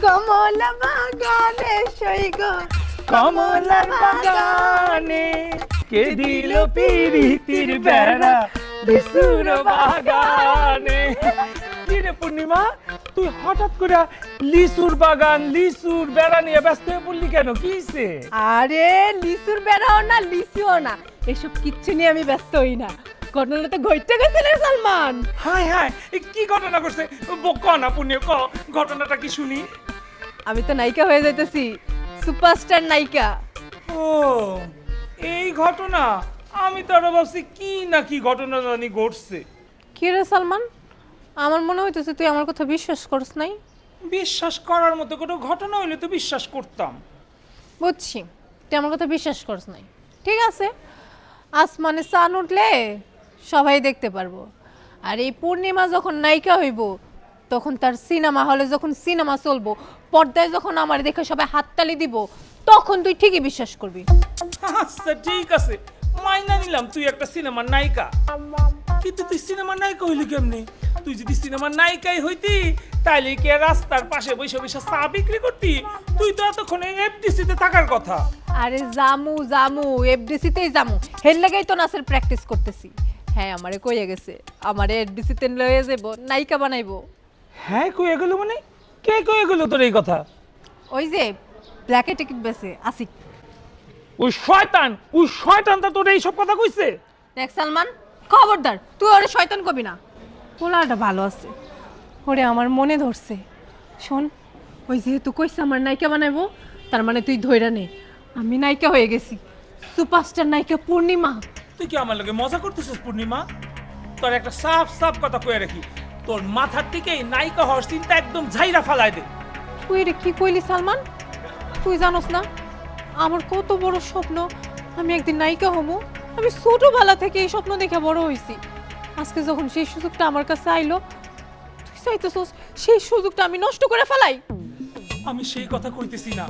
কমলা বাগানে সৈগ কমলার বাগানে কে দিল পিরিতির বেড়া লিচুর বাগানে। কি রে পূর্ণিমা, তুই হঠাৎ করে লিচুর বাগান লিচুর বেড়া নিয়ে ব্যস্ত হয়ে পড়লি কেন? কি হইছে? আরে লিচুর বেড়াও না লিচুও না, এসব কিচ্ছু নিয়ে আমি ব্যস্ত হই না। ঘটনা তো ঘটতে গেছে রে সালমান। হায় হায়, কি ঘটনা করছে? ক না পূর্ণিমা, ক ঘটনাটা কি শুনি। আমি তো নায়িকা হয়ে যাইতেছি, সুপারস্টার নায়িকা। ও এই ঘটনা, আমি তো আরো ভাবছি কি না কি ঘটনা জানি ঘটছে। কি রে সালমান, আমার মনে হইতেছে তুই আমার কথা বিশ্বাস করিস নাই। বিশ্বাস করার মতো কোনো ঘটনা হইলে তো বিশ্বাস করতাম। বুঝছি তুই আমার কথা বিশ্বাস করিস নাই, ঠিক আছে। আসমানে চাঁদ উঠলে সবাই দেখতে পারবো, আর এই পূর্ণিমা যখন নায়িকা হইব তখন তার সিনেমা হলে যখন সিনেমা চলবো, পর্দায় যখন আমার দেখে সবাই হাততালি দিব, তখন তুই ঠিকই বিশ্বাস করবি। আচ্ছা ঠিক আছে, মাইনা নিলাম তুই একটা সিনেমার নায়িকা, কিন্তু তুই সিনেমার নায়িকা হইলি কেমনি? তুই যদি সিনেমার নায়িকাই হইতি তাইলে কি আর রাস্তার পাশে বসে বসে চা বিক্রি করতি? তুই তো এতক্ষণে এফডিসিতে থাকার কথা। আরে জামু জামু, এফডিসিতেই জামু, হের লাগাই তো নাচের প্র্যাকটিস করতেছি। হ্যাঁ আমারে কইয়া গেছে, আমারে এফডিসিতে লয়ে যাবো, নায়িকা বানাইবো। হ্যাঁ কইয়া গেল মানে? কে কইয়া গেল তোর এই কথা? ওই যে ব্ল্যাকে টিকিট বেছে আসিক। ওই শয়তানটা তোর এইসব কথা কইছে? দেখ সালমান, খবরদার তুই ওরে শয়তান কবি না। পোলাটা ভালো আছে, ওরে আমার মনে ধরছে। শোন, ওই যেহেতু কইছে আমার নায়িকা বানাইবো, তার মানে তুই ধইরা নে, আমি নায়িকা হয়ে গেছি, সুপারস্টার নায়িকা পূর্ণিমা। তুই কি আমার লগে মজা করতেছিস পূর্ণিমা? তোর একটা সাফ সাফ কথা কয়ে রাখি, তোর মাথার থেকে নায়িকা হওয়ার চিন্তা একদম ঝাইরা ফালাই দে। তুই রে কি কইলি সালমান? তুই জানোস না আমার কত বড় স্বপ্ন, আমি একদিন নায়িকা হবো। আমি ছোটবেলা থেকে এই স্বপ্ন দেখে বড় হয়েছি। আজকে যখন সেই সুযোগটা আমার কাছে আইলো, তুই চাইতেছস সেই সুযোগটা আমি নষ্ট করে ফেলাই? আমি সেই কথা কইতেছি না,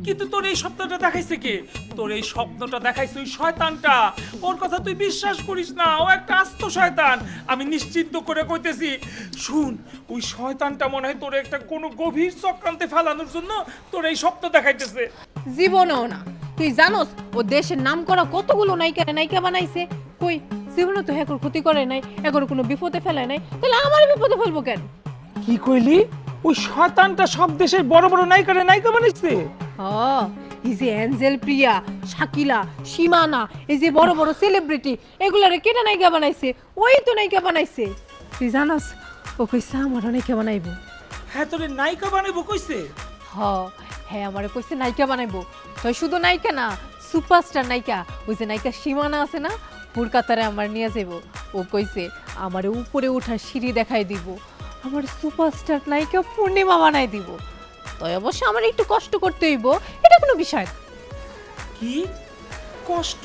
কিন্তু তোর এই স্বপ্নটা দেখাইছে কে? তোর এই স্বপ্নটা দেখাইছে ওই শয়তানটা। ওর কথা তুই বিশ্বাস করিস না, ও একটা আস্ত শয়তান। আমি নিশ্চিন্ত করে কইতেছি, শুন, ওই শয়তানটা মনে হয় তোর একটা কোনো গভীর চক্রান্তে ফেলানোর জন্য তোর এই স্বপ্ন দেখাইতেছে। জীবনেও না। তুই জানোস ও দেশের নাম করা কতগুলো নায়িকা বানাইছে, কই জীবনে তো হ্যাঁ ক্ষতি করে নাই, এখন কোনো বিপদে ফেলে নাই, তাহলে আমার বিপদে ফেলবো কেন? কি কইলি? ওই শয়তানটা সব দেশের বড় বড় নায়িকা বানাইছে? এই যে অ্যাঞ্জেল প্রিয়া, শাকিলা, সীমানা, এই যে বড় বড় সেলিব্রিটি, এগুলারে কেটে নায়িকা বানাইছে, ওই তো নায়িকা বানাইছে। তুই জানোস ও কইছে আমার নায়িকা বানাইবো। হ্যাঁ তোরে নায়িকা বানাইবো কইছে? হ্যাঁ আমারে কইছে নায়িকা বানাইবো। তুই শুধু নায়িকা না, সুপারস্টার নায়িকা। ওই যে নায়িকা সীমানা আছে না, কলকাতারে আমার নিয়ে যাবো। ও কইছে আমারে উপরে ওঠার সিঁড়ি দেখাই দিব, আমার সুপারস্টার নায়িকা পূর্ণিমা বানাই দিব। তাই অবশ্য আমার একটু কষ্ট করতে হইব, এটা কোনো বিষয় না। কি কষ্ট?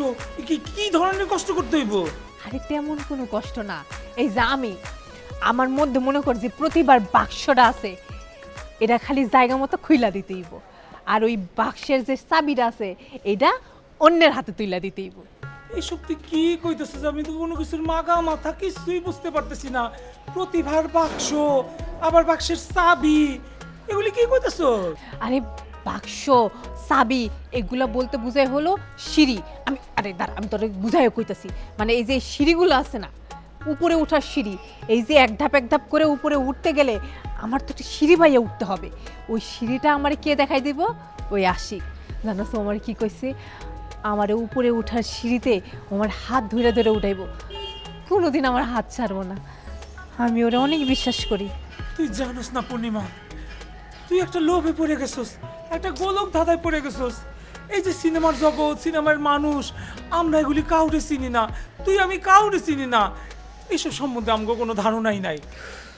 কি ধরনের কষ্ট করতে হইব? আরে তেমন কোনো কষ্ট না। এই যে আমার মধ্যে মনে কর যে প্রতিবার বাক্সটা আছে, এটা খালি জায়গা মতো খুইলা দিতে হইব, আর ওই বাক্সের যে চাবিটা আছে এটা অন্যের হাতে তুইলা দিতে হইব। এইসব তুই কি কইতেছিস? আমি তো কোনো কিছুর মাথা কিছুই বুঝতে পারতেছি না। প্রতিভার বাক্স, আবার বাক্সের চাবি, এগুলি কি কইতেছ? আরে বাক্স, চাবি এগুলা বলতে বুঝাই হলো সিঁড়ি। আমি তোরে বুঝাইও কইতাছি, মানে এই যে সিঁড়িগুলো আছে না, উপরে ওঠার সিঁড়ি, এই যে এক ধাপ করে উপরে উঠতে গেলে আমার তো একটা সিঁড়ি বাইয়া উঠতে হবে। ওই সিঁড়িটা আমার কে দেখাই দিব? ওই আশিক। জানো তো আমার কি কইছে? আমার উপরে ওঠার সিঁড়িতে আমার হাত ধরে ধরে উঠাইব, কোনোদিন আমার হাত ছাড়বো না। আমি ওরা অনেক বিশ্বাস করি। তুই জানোস না পূর্ণিমা, তুই একটা লোভে পড়ে গেছস, একটা গোলক ধাঁধায় পড়ে গেছস। এই যে সিনেমার জগৎ, সিনেমার মানুষ, আমরা এগুলি কাউরে চিনি না, তুই আমি কাউরে চিনি না, এইসব সম্বন্ধে আমাকে কোনো ধারণাই নাই।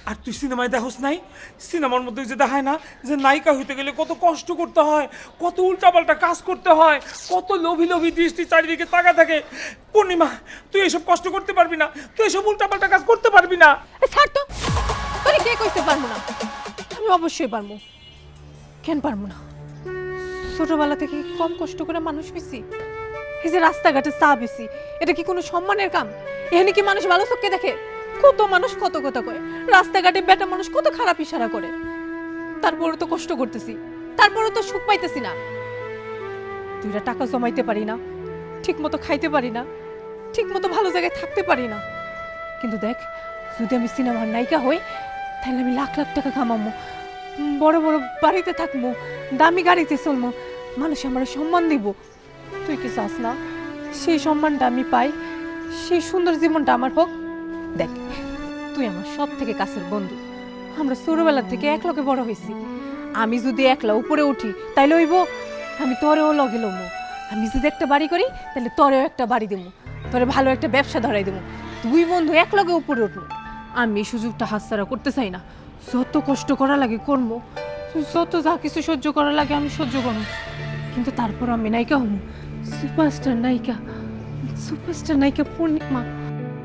আর তুই সিনেমায় দেখোস নাই? সিনেমার মধ্যে যে দেখায় না যে নায়িকা হইতে গেলে কত কষ্ট করতে হয়, কত উল্টাপাল্টা কাজ করতে হয়, কত লোভী লোভী দৃষ্টি চারিদিকে তাকা থাকে। পূর্ণিমা, তুই এসব কষ্ট করতে পারবি না, তুই এসব উল্টাপাল্টা কাজ করতে পারবি না। ছাড় তো, তোরে কে কইতে পারবো না? আমি অবশ্যই পারবো, কেন পারবো না? ছোটবেলা থেকে কম কষ্ট করে মানুষ হয়েছি। এই যে রাস্তাঘাটে চা বেশি, এটা কি কোনো সম্মানের কাম? এখানে কি মানুষ ভালো চোখে দেখে? কত মানুষ কত কথা কয়, রাস্তাঘাটে বেটা মানুষ কত খারাপ ইশারা করে। তারপরও তো কষ্ট করতেছি, তারপরও তো সুখ পাইতেছি না। দুইটা টাকা জমাইতে পারি না, ঠিক মতো খাইতে পারি না, ঠিক মতো ভালো জায়গায় থাকতে পারি না। কিন্তু দেখ, যদি আমি সিনেমার নায়িকা হই তাহলে আমি লাখ লাখ টাকা কামাবো, বড় বড় বাড়িতে থাকবো, দামি গাড়িতে চলবো, মানুষ আমার সম্মান দিব। তুই কি চাস না সেই সম্মানটা আমি পাই, সেই সুন্দর জীবনটা আমার হোক? দেখ, তুই আমার সব থেকে কাছের বন্ধু, আমরা ছোটবেলা থেকে এক লগে বড় হয়েছি। আমি যদি একলা উপরে উঠি তাইলে হইব আমি তোরেও লগে লমু। আমি যদি একটা বাড়ি করি তাহলে তোরেও একটা বাড়ি দেবো, তোরে ভালো একটা ব্যবসা ধরাই দেবো, দুই বন্ধু এক লগে উপরে উঠবো। আমি এই সুযোগটা হাতছাড়া করতে চাই না। যত কষ্ট করা লাগে করবো, যত যা কিছু সহ্য করা লাগে আমি সহ্য করবো, কিন্তু তারপর আমি নায়িকা হবো, সুপারস্টার নায়িকা, সুপারস্টার নায়িকা পূর্ণিমা।